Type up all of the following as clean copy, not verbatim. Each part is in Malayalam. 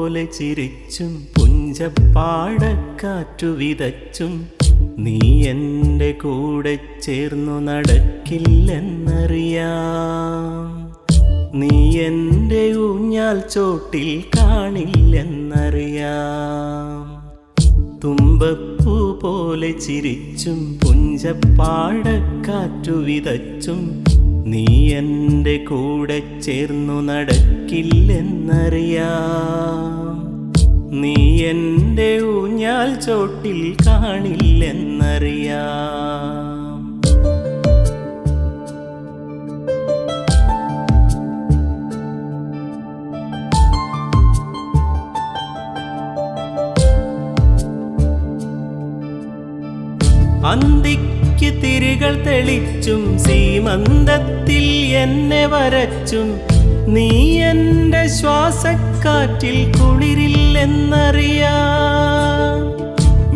പോലെ ചിരിച്ചും പുഞ്ചപ്പാടക്കാറ്റു വിതച്ചും നീ എൻ്റെ കൂടെ ചേർന്നു നടക്കില്ലെന്നറിയാം. നീ എൻ്റെ ഊഞ്ഞാൽ ചോട്ടിൽ കാണില്ലെന്നറിയാം. തുമ്പപ്പൂ പോലെ ചിരിച്ചും പുഞ്ചപ്പാടക്കാറ്റു വിതച്ചും നീ എൻ്റെ കൂടെ ചേർന്നു നടക്കില്ലെന്നറിയാം. നീ എൻ്റെ ഊഞ്ഞാൽ ചോട്ടിൽ കാണില്ലെന്നറിയാം. അന്തിക്ക് തിരികൾ തെളിച്ചും സീമന്തത്തിൽ എന്നെ വരച്ചും നീ എൻ്റെ ശ്വാസക്കാറ്റിൽ കുളിരില്ലെന്നറിയാം.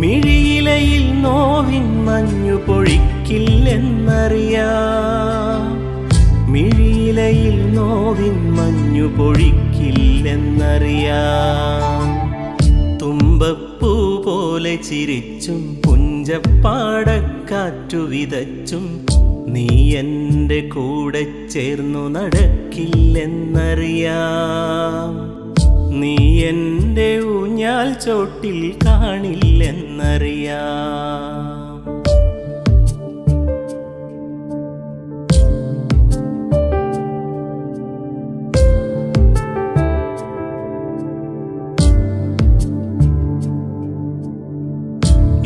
മിഴിയിലയിൽ നോവിൻ മഞ്ഞു പൊഴിക്കില്ലെന്നറിയാം. മിഴിയിലയിൽ നോവിൻ മഞ്ഞു പൊഴിക്കില്ലെന്നറിയാം. തുമ്പപ്പൂ പോലെ ചിരിച്ചും പുഞ്ചപ്പാടക്കാറ്റു വിതച്ചും നീ എൻ്റെ കൂടെ ചേർന്നു നടക്കില്ലെന്നറിയാം. നീ എൻ്റെ ഊഞ്ഞാൽ ചോട്ടിൽ കാണില്ലെന്നറിയാം.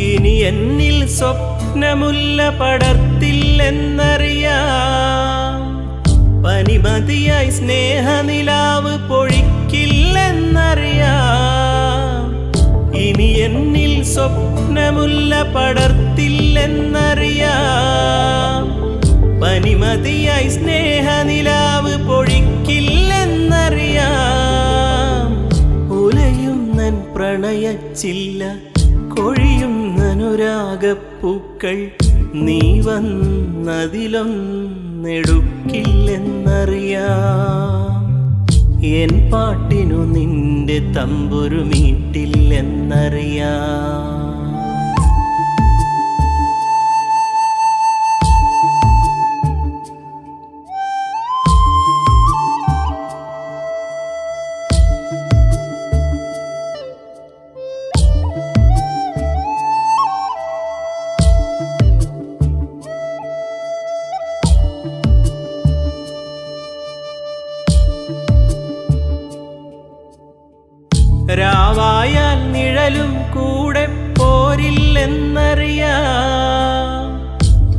ഇനി എന്നിൽ സ്വപ്നമുല്ല പടർത്തില്ലെന്നറിയാം. പനിമതിയായി സ്നേഹനിലാവ് പൊഴിക്കില്ലെന്നറിയാം. ഇനി എന്നിൽ സ്വപ്നമുല്ല പടർത്തില്ലെന്നറിയാം. പനിമതിയായി സ്നേഹനിലാവ് പൊഴിക്കില്ലെന്നറിയാം. ഉലയുന്നൻ പ്രണയച്ചില്ല കൊഴിയുന്നനുരാഗപ്പൂക്കൾ നീ വന്നതിലൊന്നെടുക്കില്ലെന്നറിയാം. എൻ പാട്ടിനു നിന്റെ തമ്പുരു മീട്ടില്ലെന്നറിയാം. രാവായാൽ നിഴലും കൂടെ പോരില്ലെന്നറിയാം.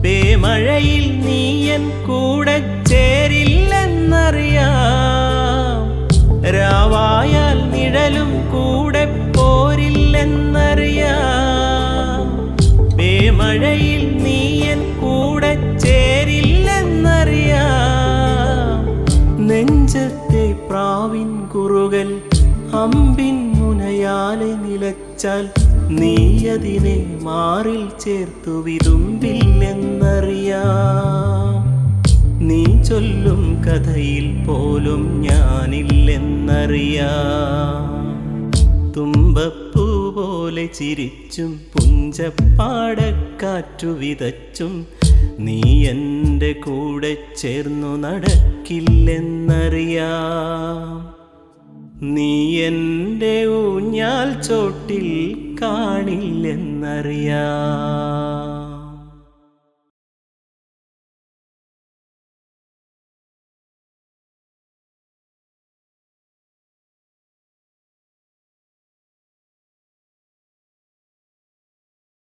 പേമഴയിൽ നീയൻ കൂടെ ചേരില്ലെന്നറിയാം. രാവായാൽ നിഴലും കൂടെ പോരില്ലെന്നറിയാം. പേമഴയിൽ നീയൻ കൂടെ ചേരില്ലെന്നറിയാം. നെഞ്ചത്തെ പ്രാവിൻ കുറുകൽ അമ്പിൻ മുനയാലെ നിലച്ചാൽ നീ അതിനെ മാറിൽ ചേർത്തു വിതുമ്പില്ലെന്നറിയാം. നീ ചൊല്ലും കഥയിൽ പോലും ഞാനില്ലെന്നറിയാം. തുമ്പപ്പൂ പോലെ ചിരിച്ചും പുഞ്ചപ്പാടക്കാറ്റു വിതച്ചും നീ എൻ്റെ കൂടെ ചേർന്നു നടക്കില്ലെന്നറിയാം. നീ എൻ്റെ ഊഞ്ഞാൽ ചോട്ടിൽ കാണില്ലെന്നറിയാം.